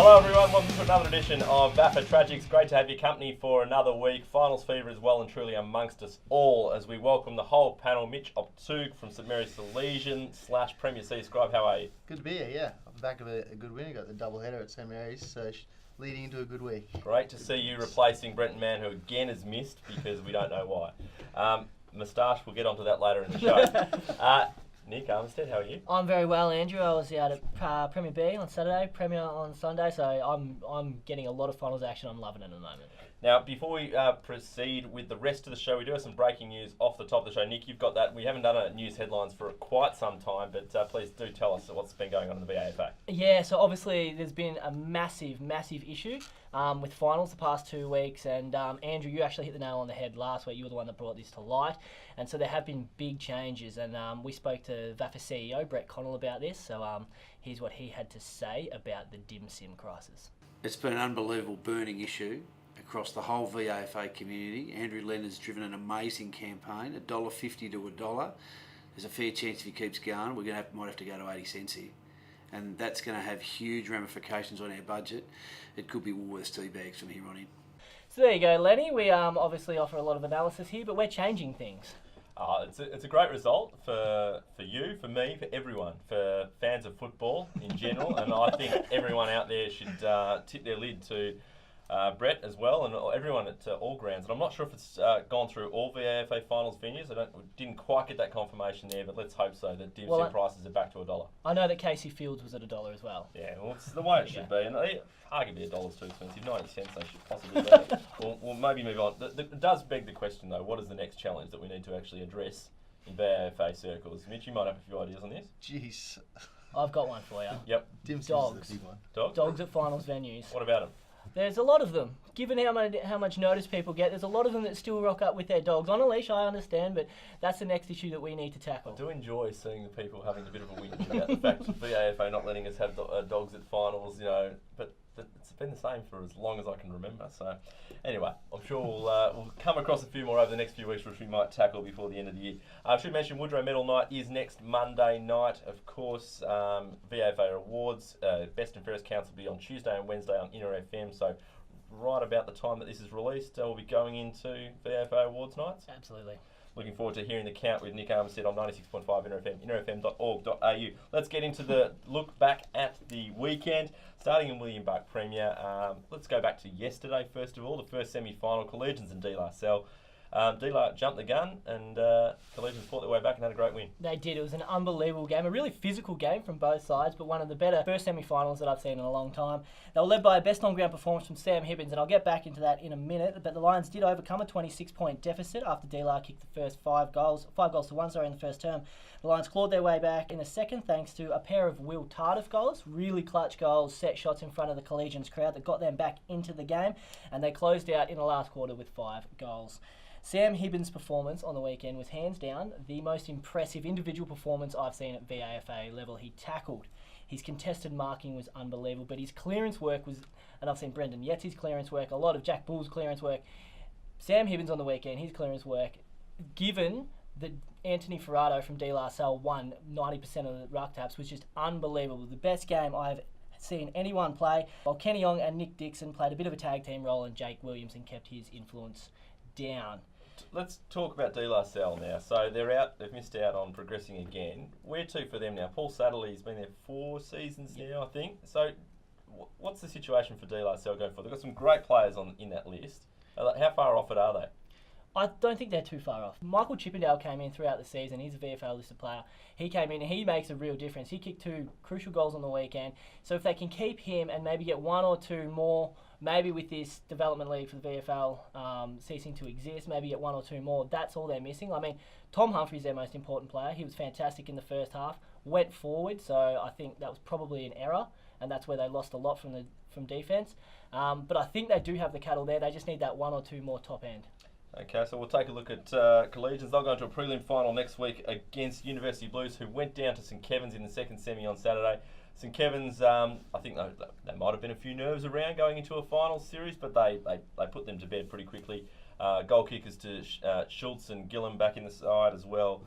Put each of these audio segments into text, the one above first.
Hello everyone, welcome to another edition of VAFA Tragics. Great to have your company for another week. Finals fever is well and truly amongst us all as we welcome the whole panel. Mitch Optug from St Mary's Salesian / Premier C. Scribe, how are you? Good to be here, yeah. Off the back of a good win. I got the double header at St Mary's, so leading into a good week. Great to see you replacing Brenton Mann, who again has missed because we don't know why. Moustache, we'll get onto that later in the show. Nick Armstead, how are you? I'm very well, Andrew. I was out at Premier B on Saturday, Premier on Sunday, so I'm getting a lot of finals action. I'm loving it at the moment. Now, before we proceed with the rest of the show, we do have some breaking news off the top of the show. Nick, you've got that. We haven't done a news headlines for quite some time, but please do tell us what's been going on in the VAFA. Yeah, so obviously there's been a massive issue with finals the past 2 weeks, and Andrew, you actually hit the nail on the head last week. You were the one that brought this to light, and so there have been big changes, and we spoke to VAFA CEO Brett Connell about this, so here's what he had to say about the Demoscene Crisis. It's been an unbelievable burning issue across the whole VAFA community. Andrew Leonard's driven an amazing campaign, $1.50 to $1. There's a fair chance if he keeps going, might have to go to 80 cents here. And that's going to have huge ramifications on our budget. It could be Woolworths tea bags from here on in. So there you go, Lenny. We obviously offer a lot of analysis here, but we're changing things. It's a great result for you, for me, for everyone, for fans of football in general, and I think everyone out there should tip their lid to Brett as well, and everyone at all grounds. And I'm not sure if it's gone through all VAFA finals venues. Didn't quite get that confirmation there, but let's hope so that Demoscene prices are back to $1. I know that Casey Fields was at $1 as well. Yeah, well, it's the way it should be, and arguably $1's too expensive. 90 cents they should possibly be. We'll maybe move on. It does beg the question though: what is the next challenge that we need to actually address in VAFA circles? Mitch, you might have a few ideas on this. Jeez. I've got one for you. Yep. Dogs. The big one. Dogs at finals venues. What about them? There's a lot of them. Given how much notice people get, there's a lot of them that still rock up with their dogs on a leash. I understand, but that's the next issue that we need to tackle. I do enjoy seeing the people having a bit of a whinge about the fact that VAFA not letting us have dogs at finals, but it's been the same for as long as I can remember. So anyway, I'm sure we'll come across a few more over the next few weeks, which we might tackle before the end of the year. I should mention Woodrow Medal Night is next Monday night, of course. VAFA Awards, Best and Fairest Counts will be on Tuesday and Wednesday on Inner FM. So right about the time that this is released, we'll be going into VAFA Awards nights. Absolutely. Looking forward to hearing the count with Nick Armstead on 96.5 Inner FM, innerfm.org.au. Let's get into the look back at the weekend, starting in William Buck Premier. Let's go back to yesterday, first of all, the first semi-final, Collegians and Salle. D-La jumped the gun, and Collegians fought their way back and had a great win. They did. It was an unbelievable game, a really physical game from both sides, but one of the better first semi-finals that I've seen in a long time. They were led by a best on-ground performance from Sam Hibbins, and I'll get back into that in a minute, but the Lions did overcome a 26-point deficit after D-La kicked the first 5 goals to 1 in the first term. The Lions clawed their way back in the second thanks to a pair of Will Tardif goals, really clutch goals, set shots in front of the Collegians crowd that got them back into the game, and they closed out in the last quarter with 5 goals. Sam Hibbins' performance on the weekend was hands down the most impressive individual performance I've seen at VAFA level. He tackled. His contested marking was unbelievable, but his clearance work was, and I've seen Brendan Yetz's clearance work, a lot of Jack Bull's clearance work. Sam Hibbins on the weekend, his clearance work, given that Anthony Ferrado from D-La Salle won 90% of the ruck taps, was just unbelievable. The best game I've seen anyone play, while Kenny Ong and Nick Dixon played a bit of a tag team role and Jake Williamson kept his influence down. Let's talk about D-La Salle now. So they've missed out on progressing again. Where to for them now? Paul Satterley's been there 4 seasons now, I think. So what's the situation for D-La Salle going forward? They've got some great players in that list. How far off it are they? I don't think they're too far off. Michael Chippendale came in throughout the season. He's a VFL listed player. He came in and he makes a real difference. He kicked 2 crucial goals on the weekend. So if they can keep him and maybe get 1 or 2 more, maybe with this development league for the VFL ceasing to exist, maybe get 1 or 2 more, that's all they're missing. I mean, Tom Humphrey's their most important player. He was fantastic in the first half, went forward, so I think that was probably an error, and that's where they lost a lot from defence. But I think they do have the cattle there. They just need that 1 or 2 more top end. Okay, so we'll take a look at Collegians. They'll go into a prelim final next week against University Blues, who went down to St Kevin's in the second semi on Saturday. St Kevin's, I think they might have been a few nerves around going into a final series, but they put them to bed pretty quickly. Goal kickers to Schultz and Gillum back in the side as well.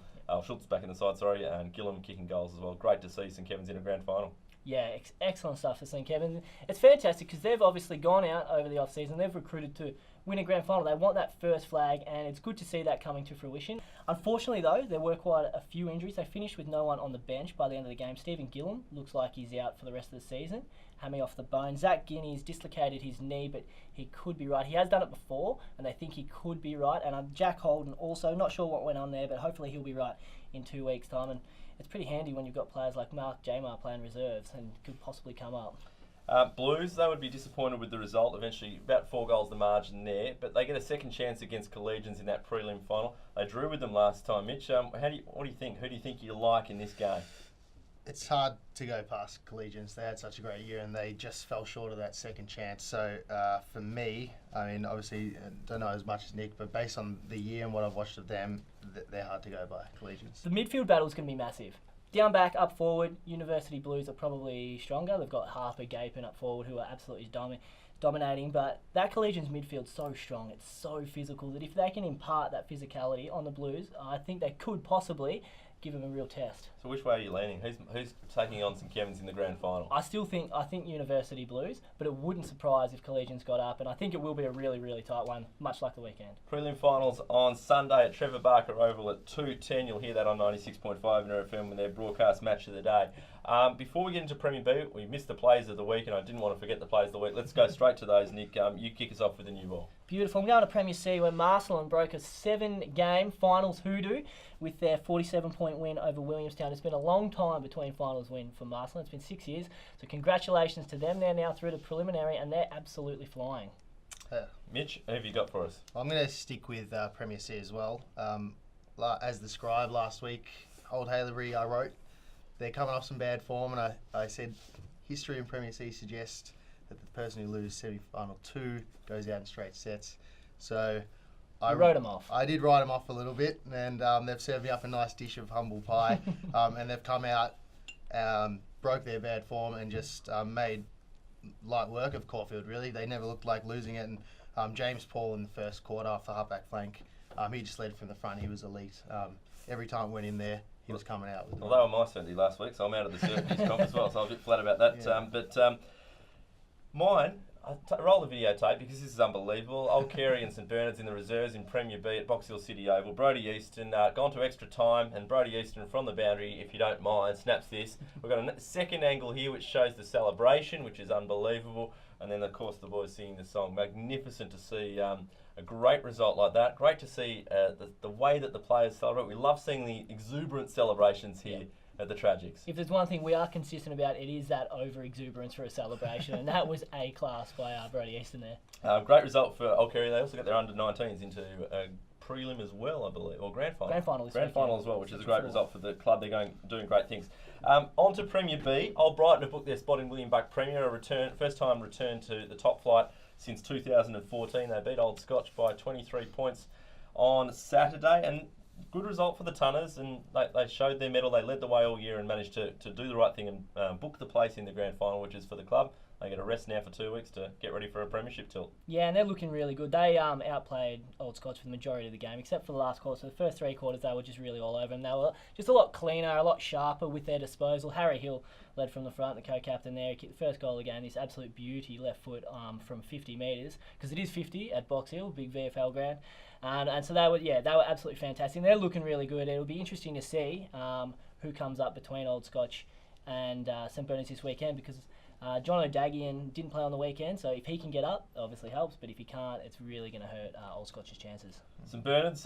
Schultz back in the side, sorry, and Gillum kicking goals as well. Great to see St Kevin's in a grand final. Yeah, excellent stuff for St Kevin's. It's fantastic because they've obviously gone out over the off-season. They've recruited to win a grand final. They want that first flag, and it's good to see that coming to fruition. Unfortunately, though, there were quite a few injuries. They finished with no one on the bench by the end of the game. Stephen Gillam looks like he's out for the rest of the season, hammy off the bone. Zach Guinea's dislocated his knee, but he could be right. He has done it before, and they think he could be right. And Jack Holden also, not sure what went on there, but hopefully he'll be right in 2 weeks' time. And it's pretty handy when you've got players like Mark Jamar playing reserves and could possibly come up. Blues, they would be disappointed with the result eventually, about 4 goals the margin there, but they get a second chance against Collegians in that prelim final. They drew with them last time. Mitch, what do you think? Who do you think you like in this game? It's hard to go past Collegians. They had such a great year and they just fell short of that second chance. So for me, I mean, obviously, I don't know as much as Nick, but based on the year and what I've watched of them, they're hard to go by, Collegians. The midfield battle's going to be massive. Down back, up forward, University Blues are probably stronger. They've got Harper gaping up forward who are absolutely dominating, but that Collegians midfield's so strong, it's so physical that if they can impart that physicality on the Blues, I think they could possibly give them a real test. So which way are you leaning? Who's taking on St Kevin's in the grand final? I think University Blues, but it wouldn't surprise if Collegians got up, and I think it will be a really, really tight one, much like the weekend. Prelim finals on Sunday at Trevor Barker Oval at 2:10. You'll hear that on 96.5 Nero FM with their broadcast match of the day. Before we get into Premier B, we missed the plays of the week, and I didn't want to forget the plays of the week. Let's go straight to those, Nick. You kick us off with the new ball. Beautiful. I'm going to Premier C where Marlins broke a 7-game finals hoodoo with their 47-point win over Williamstown. It's been a long time between finals win for Marlins. It's been 6 years. So congratulations to them. They're now through to preliminary and they're absolutely flying. Mitch, who have you got for us? I'm going to stick with Premier C as well. As described last week, Old Haileybury, I wrote, they're coming off some bad form, and I said history in Premier C suggests that the person who loses semi-final 2 goes out in straight sets. So I wrote them off. I did write them off a little bit, and they've served me up a nice dish of humble pie, and they've come out, broke their bad form, and just made light work of Caulfield, really. They never looked like losing it, and James Paul in the first quarter off the halfback flank, he just led from the front. He was elite. Every time it went in there, he was coming out with Well, they were my certainty last week, so I'm out of the certainties comp as well, so I was a bit flat about that. Yeah. Mine, roll the videotape because this is unbelievable. Old Carey and St Bernard's in the reserves in Premier B at Box Hill City Oval. Brody Easton gone to extra time, and Brody Easton from the boundary, if you don't mind, snaps this. We've got a second angle here which shows the celebration, which is unbelievable. And then, of course, the boys singing the song. Magnificent to see a great result like that. Great to see the way that the players celebrate. We love seeing the exuberant celebrations here at the Tragics. If there's one thing we are consistent about, it is that over-exuberance for a celebration, and that was A-class by Brody Easton there. Great result for Old Kerry. They also got their under-19s into a prelim as well, I believe, or grand final. Grand final as well, which is a great result for the club. They're doing great things. On to Premier B. Old Brighton have booked their spot in William Buck Premier, first time return to the top flight since 2014. They beat Old Scotch by 23 points on Saturday, and good result for the Tunners, and they showed their mettle. They led the way all year and managed to do the right thing and book the place in the grand final, which is for the club. They get a rest now for 2 weeks to get ready for a premiership tilt. Yeah, and they're looking really good. They outplayed Old Scotch for the majority of the game, except for the last quarter. So the first 3 quarters, they were just really all over them. They were just a lot cleaner, a lot sharper with their disposal. Harry Hill led from the front, the co-captain there. He kicked the first goal of the game, this absolute beauty, left foot from 50 metres, because it is 50 at Box Hill, big VFL ground. And so they were absolutely fantastic. They're looking really good. It'll be interesting to see who comes up between Old Scotch and St Bernard's this weekend, because John O'Dagian didn't play on the weekend, so if he can get up, obviously helps, but if he can't, it's really going to hurt Old Scotch's chances. St Bernard's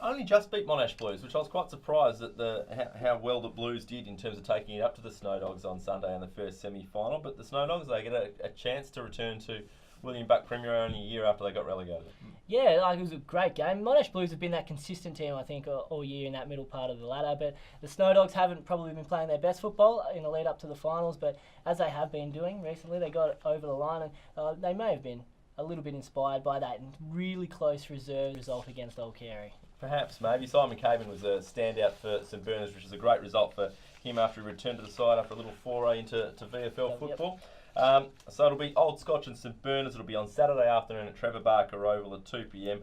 only just beat Monash Blues, which I was quite surprised at how well the Blues did in terms of taking it up to the Snow Dogs on Sunday in the first semi-final, but the Snow Dogs, they get a chance to return to William Buck Premier only a year after they got relegated. Yeah, it was a great game. Monash Blues have been that consistent team, I think, all year in that middle part of the ladder, but the Snow Dogs haven't probably been playing their best football in the lead up to the finals, but as they have been doing recently, they got over the line, and they may have been a little bit inspired by that really close reserve result against Old Carey. Perhaps, maybe. Simon Caban was a standout for St Bernard's, which is a great result for him after he returned to the side after a little foray into VFL football. So it'll be Old Scotch and St Bernard's. It'll be on Saturday afternoon at Trevor Barker Oval at 2 p.m.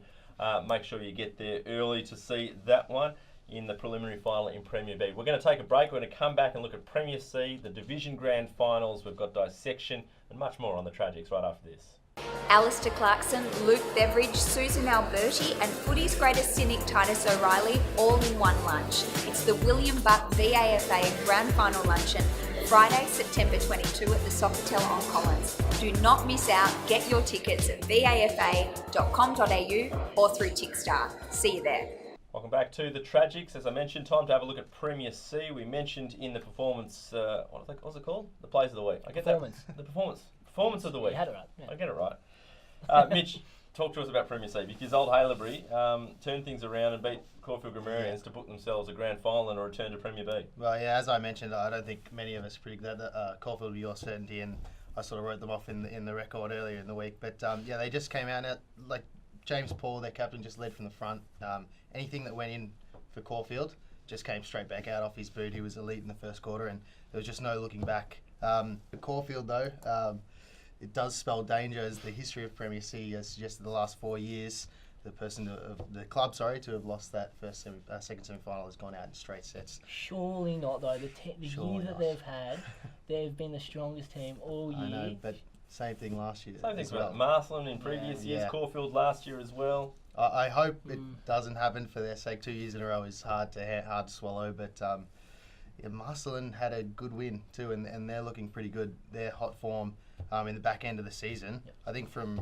Make sure you get there early to see that one. in the preliminary final in Premier B. We're going to take a break. We're going to come back and look at Premier C, the Division Grand Finals. We've got Dissection and much more on the Tragics right after this. Alistair Clarkson, Luke Beveridge, Susan Alberti and footy's greatest cynic Titus O'Reilly all in one lunch. It's the William Buck VAFA Grand Final Luncheon, Friday, September 22 at the Sofitel on Collins. Do not miss out. Get your tickets at vafa.com.au or through Tickstar. See you there. Welcome back to the Tragics. As I mentioned, time to have a look at Premier C. We mentioned in the performance, what's it called? The Plays of the Week. I get Performance. that. The performance of the week. You had it right. Yeah. I get it right. Mitch, talk to us about Premier C, because Old Haileybury turned things around and beat Caulfield Grammarians to book themselves a grand final and a return to Premier B. Well, yeah, as I mentioned, I don't think many of us predicted that Caulfield would be your certainty, and I sort of wrote them off in the record earlier in the week. But yeah, they just came out like James Paul, their captain, just led from the front. Anything that went in for Caulfield just came straight back out off his boot. He was elite in the first quarter, and there was just no looking back. Caulfield, though, it does spell danger, as the history of Premier C has suggested the last 4 years. The club to have lost that second semi-final has gone out in straight sets. Surely not, though. The Surely year that not. they've had, they've been the strongest team all year. I know, but same thing last year. Same thing as well. about Marlins in previous years, Yeah. Caulfield last year as well. I hope it doesn't happen for their sake. 2 years in a row is hard to swallow, but yeah, Marlins had a good win too, and they're looking pretty good. They're hot form in the back end of the season. Yep. I think from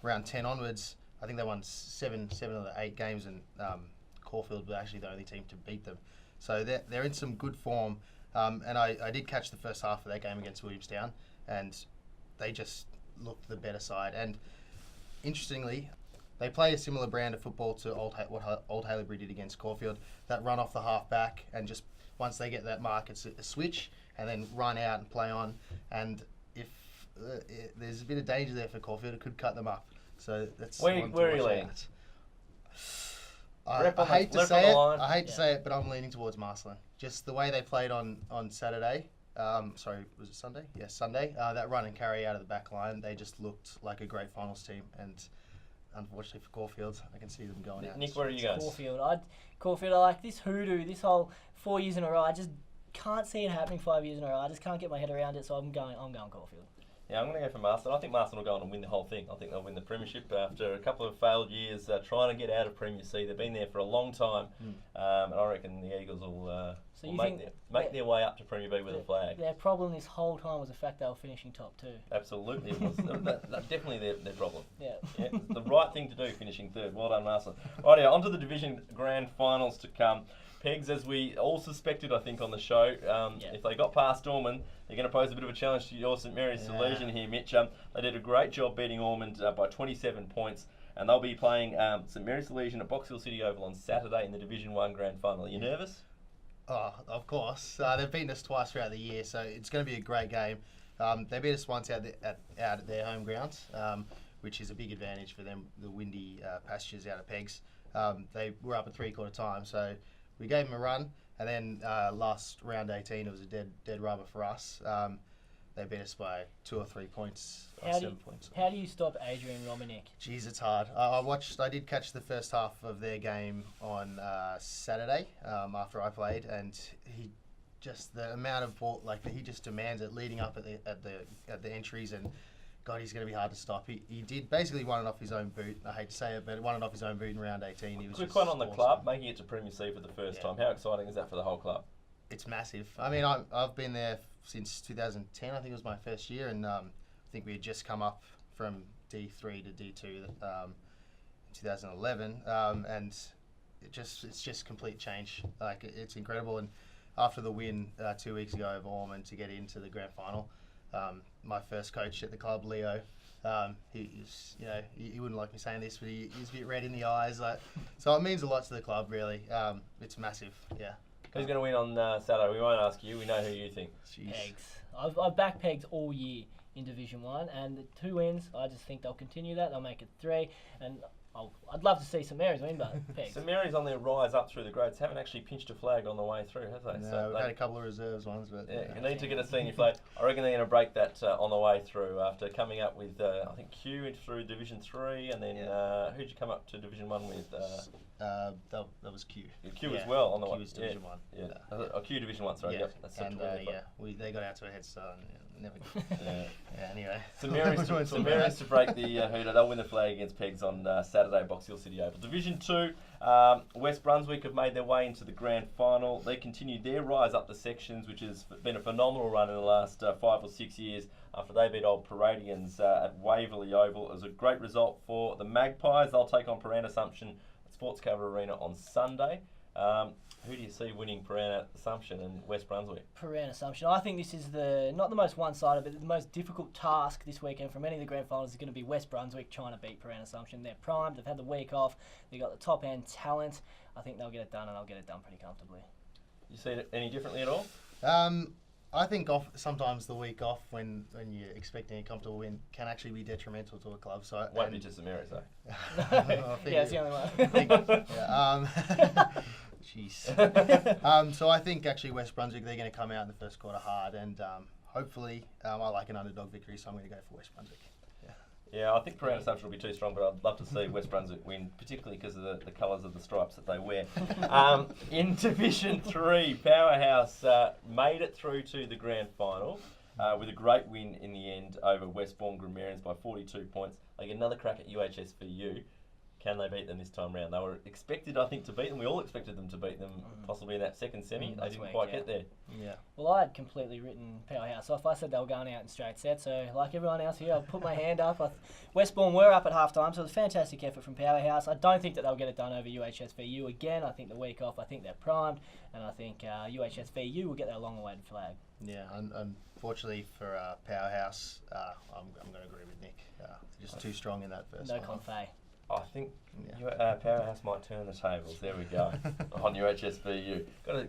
round 10 onwards, I think they won seven of the 8 games, and Caulfield were actually the only team to beat them. So they're in some good form, and I did catch the first half of that game against Williamstown, and they just looked the better side. And interestingly, they play a similar brand of football to what Old Haileybury did against Caulfield. That run off the half back, and just once they get that mark, it's a switch, and then run out and play on. And if there's a bit of danger there for Caulfield, it could cut them up. So that's Where are you leaning? I hate to say it, but I'm leaning towards Marlins. Just the way they played on Saturday. Sorry, was it Sunday? Yes, Sunday. That run and carry out of the back line, they just looked like a great finals team. And unfortunately for Caulfield, I can see them going out. Nick, where are you going? Caulfield, I like this hoodoo, this whole 4 years in a row. I just can't see it happening 5 years in a row. I just can't get my head around it, so I'm going Caulfield. Yeah, I'm going to go for Marston. I think Marston will go on and win the whole thing. I think they'll win the premiership after a couple of failed years trying to get out of Premier C. They've been there for a long time, and I reckon the Eagles will make their way up to Premier B with a flag. Their problem this whole time was the fact they were finishing top 2. Absolutely, it was that's definitely their problem. Yeah. It's the right thing to do, finishing third. Well done, Marston. Right, on to the Division Grand Finals to come. Pegs, as we all suspected, I think, on the show, if they got past Ormond, they're going to pose a bit of a challenge to your St Mary's Salesian here, Mitch. They did a great job beating Ormond by 27 points, and they'll be playing St Mary's Salesian at Box Hill City Oval on Saturday in the Division 1 Grand Final. Are you nervous? Oh, of course. They've beaten us twice throughout the year, so it's going to be a great game. They beat us once out at their home ground, which is a big advantage for them, the windy pastures out of Pegs. They were up at 3/4 time, so we gave them a run, and then last round 18, it was a dead rubber for us. They beat us by 2 or 3 points, 7 points. How do you stop Adrian Romanek? Jeez, it's hard. I did catch the first half of their game on Saturday after I played, and he just the amount of ball he just demands it leading up at the entries, and God, he's going to be hard to stop. He did basically won it off his own boot. I hate to say it, but won it off his own boot in round 18. He was Quick one on the club, making it to Premier C for the first time. How exciting is that for the whole club? It's massive. I mean, I've been there since 2010. I think it was my first year, and I think we had just come up from D3 to D2 in 2011, and it's just complete change. It's incredible. And after the win 2 weeks ago over Ormond to get into the grand final. My first coach at the club, Leo, he wouldn't like me saying this, but he's a bit red in the eyes. So it means a lot to the club, really. It's massive, yeah. Who's going to win on Saturday? We won't ask you. We know who you think. Jeez. Pegs. I've backed Pegs all year in Division 1, and the 2 wins, I just think they'll continue that. They'll make it 3, and I'd love to see St Mary's win, but Pegs. St Mary's on their rise up through the grades haven't actually pinched a flag on the way through, have they? No, So we've had a couple of reserves ones, but you need to get a senior flag. I reckon they're going to break that on the way through after coming up with I think Q through Division 3, and then who'd you come up to Division 1 with? That was Q. Q as well on the Q one. was Division 1. Yeah. Q Division 1, sorry. Yeah. Yep. That's And they got out to a head start and never. Anyway. St Mary's to break the hooter. They'll win the flag against Pegs on Saturday at Box Hill City Oval. Division 2, West Brunswick have made their way into the grand final. They continued their rise up the sections, which has been a phenomenal run in the last 5 or 6 years after they beat Old Paradians at Waverley Oval. It was a great result for the Magpies. They'll take on Paran Assumption at Sports Cover Arena on Sunday. Who do you see winning Paran Assumption and West Brunswick? Paran Assumption. I think this is not the most one-sided, but the most difficult task this weekend for many of the grand finals is going to be West Brunswick trying to beat Paran Assumption. They're primed. They've had the week off. They've got the top-end talent. I think they'll get it done, and they'll get it done pretty comfortably. You see it any differently at all? I think sometimes the week off when you're expecting a comfortable win can actually be detrimental to a club. So won't be to St Mary's though. Yeah, it's the only one. Jeez. So I think actually West Brunswick, they're going to come out in the first quarter hard, and hopefully I like an underdog victory, so I'm going to go for West Brunswick. Yeah, I think Paran Assumption will be too strong, but I'd love to see West Brunswick win, particularly because of the colours of the stripes that they wear. In Division 3, Powerhouse made it through to the grand final with a great win in the end over Westbourne Grammarians by 42 points. They get another crack at UHSVU. Can they beat them this time round? They were expected, I think, to beat them. We all expected them to beat them, possibly in that second semi. They didn't quite get there. Yeah. Well, I had completely written Powerhouse off. I said they were going out in straight sets. So, like everyone else here, I put my hand up. Westbourne were up at half-time, so it was a fantastic effort from Powerhouse. I don't think that they'll get it done over UHSVU again. I think the week off, I think they're primed, and I think UHSVU will get their long-awaited flag. Yeah, unfortunately for Powerhouse, I'm going to agree with Nick. Just too strong in that first No one. confay. I think Powerhouse might turn the tables. There we go. On UHSVU. Got to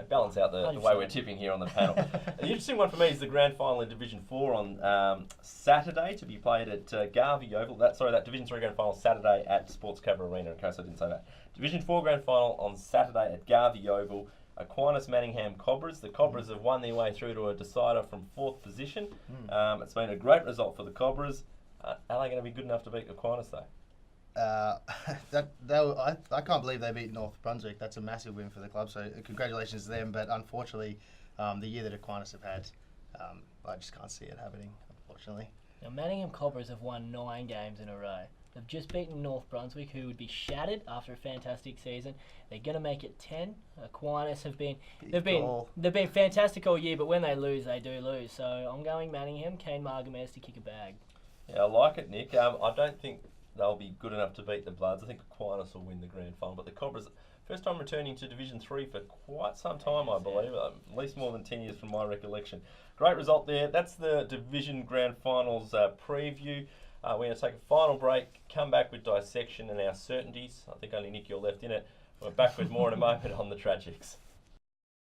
balance out the way we're tipping here on the panel. The interesting one for me is the grand final in Division 4 on Saturday to be played at Garvey Oval. That Division 3 grand final Saturday at Sports Cover Arena, in case I didn't say that. Division 4 grand final on Saturday at Garvey Oval. Aquinas Manningham Cobras. The Cobras have won their way through to a decider from 4th position. It's been a great result for the Cobras. Are they going to be good enough to beat Aquinas though? I can't believe they beat North Brunswick. That's a massive win for the club. So congratulations to them. But unfortunately, the year that Aquinas have had, I just can't see it happening. Unfortunately. Now Manningham Cobras have won 9 games in a row. They've just beaten North Brunswick, who would be shattered after a fantastic season. They're going to make it 10. Aquinas have been they've been fantastic all year, but when they lose, they do lose. So I'm going Manningham. Kane Margames to kick a bag. Yeah, I like it, Nick. I don't think they'll be good enough to beat the Bloods. I think Aquinas will win the grand final, but the Cobras, first time returning to Division 3 for quite some time, I believe, at least more than 10 years from my recollection. Great result there. That's the Division Grand Finals preview. We're going to take a final break, come back with Dissection and our certainties. I think only Nick, you're left in it. We're back with more in a moment on the Tragics.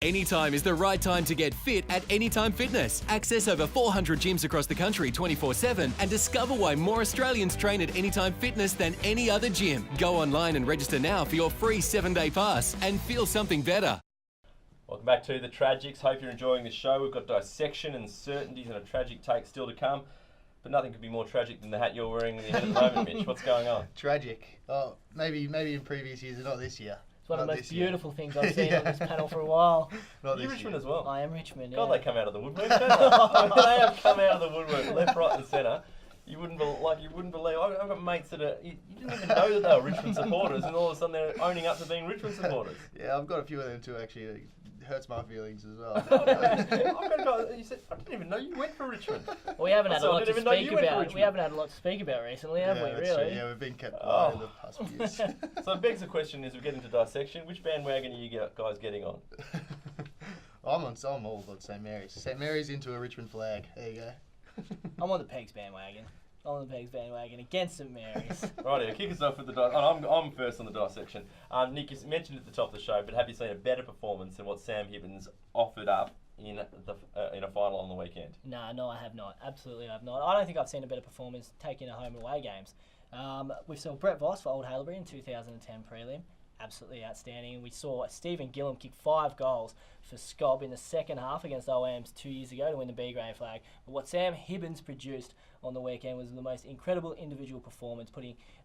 Anytime is the right time to get fit at Anytime Fitness. Access over 400 gyms across the country 24/7 and discover why more Australians train at Anytime Fitness than any other gym. Go online and register now for your free 7-day pass and feel something better. Welcome back to the Tragics. Hope you're enjoying the show. We've got Dissection and certainties and a tragic take still to come. But nothing could be more tragic than the hat you're wearing in your head at the moment, Mitch. What's going on? Tragic. Oh, maybe in previous years, not this year. It's one of the most beautiful things I've seen on this panel for a while. You're Richmond as well. I am Richmond, yeah. God, they come out of the woodwork, don't they? They have come out of the woodwork, left, right and centre. You wouldn't believe. I've got mates that you didn't even know that they were Richmond supporters, and all of a sudden they're owning up to being Richmond supporters. Yeah, I've got a few of them too, actually. It hurts my feelings as well. You said, I didn't even know you went for Richmond. Well, we haven't had a lot to speak about. We haven't had a lot to speak about recently, have we? Really? True. Yeah, we've been kept quiet in the past few years. So it begs the question: as we get into Dissection, which bandwagon are you guys getting on? I'm all on St Mary's. St Mary's into a Richmond flag. There you go. I'm on the Pegs bandwagon. Against St Mary's. Righty, kick us off with the I'm first on the Dissection. Nick, you mentioned at the top of the show, but have you seen a better performance than what Sam Hibbins offered up in a final on the weekend? No, I have not. Absolutely, I have not. I don't think I've seen a better performance taking a home and away games. We saw Brett Voss for Old Haileybury in 2010 prelim. absolutely outstanding. We saw Stephen Gillum kick 5 goals for Scob in the second half against OAMs 2 years ago to win the B grade flag. But what Sam Hibbins produced on the weekend was the most incredible individual performance,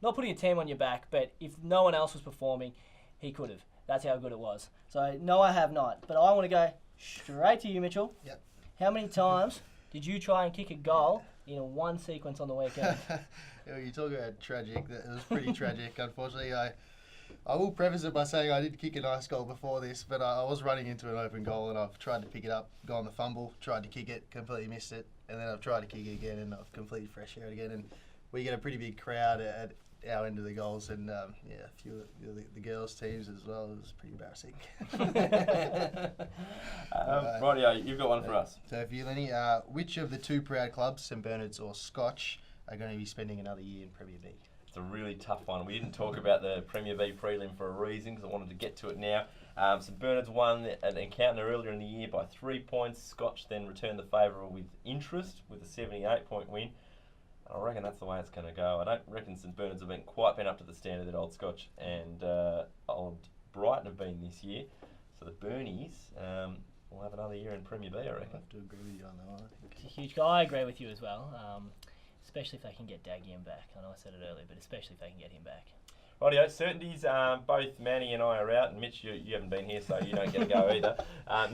not putting a team on your back, but if no one else was performing, he could have. That's how good it was. So, no, I have not. But I want to go straight to you, Mitchell. Yep. How many times did you try and kick a goal in one sequence on the weekend? You talk about tragic. It was pretty tragic. Unfortunately, I will preface it by saying I did kick a nice goal before this, but I was running into an open goal and I've tried to pick it up, go on the fumble, tried to kick it, completely missed it, and then I've tried to kick it again and I've completely fresh out again. And we get a pretty big crowd at our end of the goals, and a few of the girls' teams as well. It was pretty embarrassing. Rightio, you've got one for us. So for you, Lenny, which of the two proud clubs, St Bernard's or Scotch, are going to be spending another year in Premier B? It's a really tough one. We didn't talk about the Premier B prelim for a reason because I wanted to get to it now. St Bernard's won an encounter earlier in the year by 3 points. Scotch then returned the favour with interest with a 78-point win. I reckon that's the way it's going to go. I don't reckon St Bernard's have quite been up to the standard that Old Scotch and Old Brighton have been this year. So the Burnies will have another year in Premier B, I reckon. I have to agree with you on that one, I think. It's a huge guy. I agree with you as well, especially if they can get Dagian back. I know I said it earlier, but especially if they can get him back. Rightio, certainties, both Manny and I are out, and Mitch, you haven't been here, so you don't get to go either.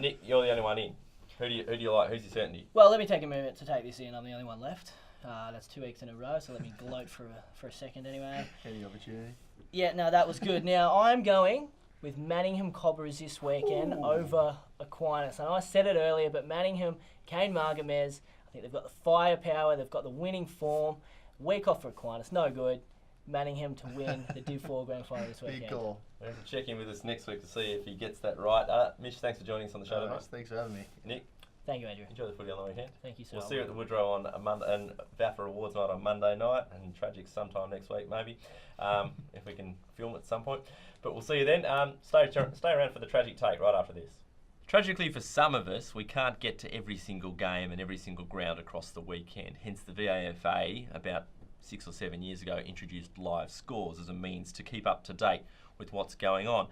Nick, you're the only one in. Who do you like? Who's your certainty? Well, let me take a moment to take this in. I'm the only one left. That's 2 weeks in a row, so let me gloat for a second anyway. Any opportunity? Yeah, no, that was good. Now, I'm going with Manningham Cobras this weekend over Aquinas. I know I said it earlier, but Manningham, Kane Margamez, I think they've got the firepower, they've got the winning form. Week off for Aquinas, no good. Manningham to win the Div 4 Grand Final this weekend. Big call. We'll have to check in with us next week to see if he gets that right. Mitch, thanks for joining us on the show tonight. Thanks for having me. Nick, Thank you, Andrew. enjoy the footy on the weekend. Thank you, sir. We'll see you at the Woodrow on a Monday, and VAFA Awards night on Monday night, and Tragics sometime next week maybe, if we can film at some point. But we'll see you then. Stay around for the Tragic Take right after this. Tragically for some of us, we can't get to every single game and every single ground across the weekend. Hence the VAFA, about 6 or 7 years ago, introduced live scores as a means to keep up to date with what's going on.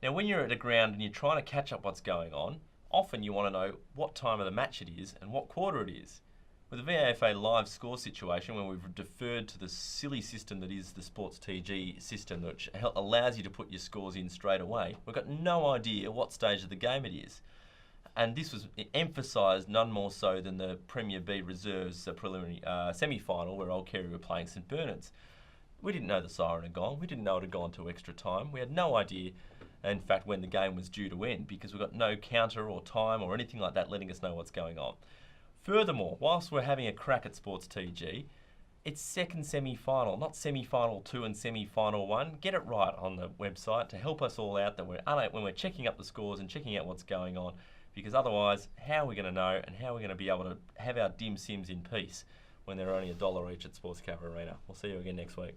Now when you're at a ground and you're trying to catch up what's going on, often you want to know what time of the match it is and what quarter it is. With the VAFA live score situation, where we've deferred to the silly system that is the Sports TG system, which allows you to put your scores in straight away, we've got no idea what stage of the game it is. And this was emphasised none more so than the Premier B Reserves preliminary semi-final where Old Kerry were playing St Bernard's. We didn't know the siren had gone. We didn't know it had gone to extra time. We had no idea, in fact, when the game was due to end, because we've got no counter or time or anything like that letting us know what's going on. Furthermore, whilst we're having a crack at Sports TG, it's second semi-final, not semi-final 2 and semi-final 1. Get it right on the website to help us all out that when we're checking up the scores and checking out what's going on, because otherwise, how are we going to know and how are we going to be able to have our dim sims in peace when they're only $1 each at Sports Cover Arena? We'll see you again next week.